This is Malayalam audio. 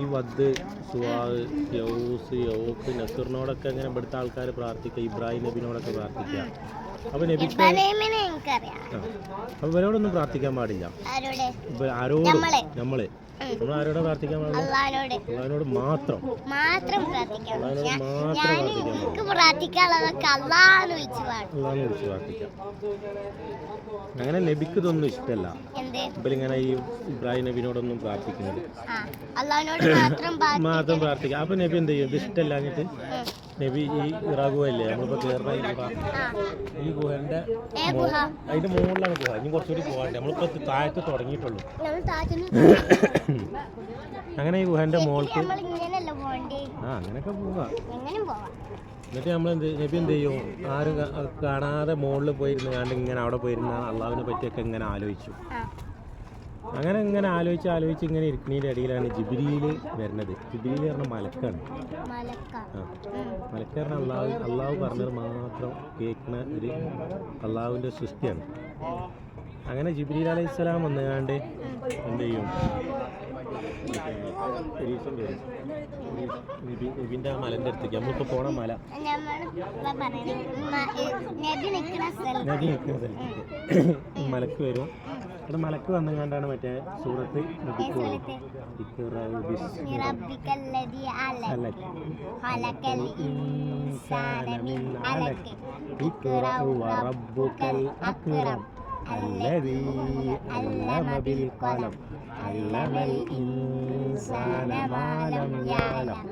ഈ വദ് സുവാഹ് യൗസ് യൗക്ക് നസറിനോടൊക്കെ അങ്ങനെ ഇവിടുത്തെ ആൾക്കാർ പ്രാർത്ഥിക്കുക, ഇബ്രാഹിം നബിനോടൊക്കെ പ്രാർത്ഥിക്കുക. അപ്പോൾ നബിക്ക് അപ്പോൾ ഇവരോടൊന്നും പ്രാർത്ഥിക്കാൻ പാടില്ല. ആരോടും നമ്മളാരോടാ പ്രാർത്ഥിക്കാൻ പാടില്ല? അള്ളാഹിനോട് മാത്രം അള്ളാഹിനെ വിളിച്ച് പ്രാർത്ഥിക്കാം. അങ്ങനെ നബിക്ക് ഇതൊന്നും ഇഷ്ടമല്ല. ഇവരിങ്ങനെ ഈ ഇബ്രാഹിം നബിനോടൊന്നും പ്രാർത്ഥിക്കുന്നത്, മാത്രം പ്രാർത്ഥിക്കാം. അപ്പൊ നബി എന്ത് ചെയ്യും? ഇത് ഇഷ്ടമല്ലാഞ്ഞിട്ട് നബി ഈ ഇറാഗുവല്ലേ നമ്മളിപ്പോ കേരള ഈ ഗുഹന്റെ അതിന്റെ മുകളിലാണ് ഗുഹ. ഇനി കുറച്ചുകൂടി പോകാണ്ട്, നമ്മളിപ്പോ താഴത്ത് തുടങ്ങിയിട്ടുള്ളൂ. അങ്ങനെ ഈ ഗുഹന്റെ മുകൾക്ക് അങ്ങനെയൊക്കെ പോവാ. എന്നിട്ട് നമ്മളെന്ത് നബി എന്ത് ചെയ്യും? ആരും കാണാതെ മുകളിൽ പോയിരുന്ന് കണ്ട് ഇങ്ങനെ അവിടെ പോയിരുന്ന അള്ളാഹുവിനെ പറ്റിയൊക്കെ ഇങ്ങനെ ആലോചിച്ചു. അങ്ങനെ ഇങ്ങനെ ആലോചിച്ച് ഇങ്ങനെ ഇരിക്കുന്നതിൻ്റെ ഇടയിലാണ് ജിബ്രീൽ വരുന്നത്. ജിബ്രീൽ പറഞ്ഞ മലക്കാണ്. മലക്ക് പറഞ്ഞ അള്ളാഹു പറഞ്ഞത് മാത്രം കേൾക്കുന്ന ഒരു അള്ളാഹുവിൻ്റെ സൃഷ്ടിയാണ്. അങ്ങനെ ജിബ്രീൽ അലൈഹിസ്സലാം വന്നുകാണ്ട് എന്ത് ചെയ്യും? നബിൻ്റെ ആ മലൻ്റെ അടുത്തേക്ക് നമ്മളിപ്പോൾ പോണ മല, നബി നിൽക്കുന്ന സ്ഥലത്തേക്ക് മലക്ക് വരും. അവിടെ മലക്ക് വന്നുകൊണ്ടാണ് മറ്റേ സൂറത്ത് الذي علم بالقلم علم الإنسان ما لم يعلم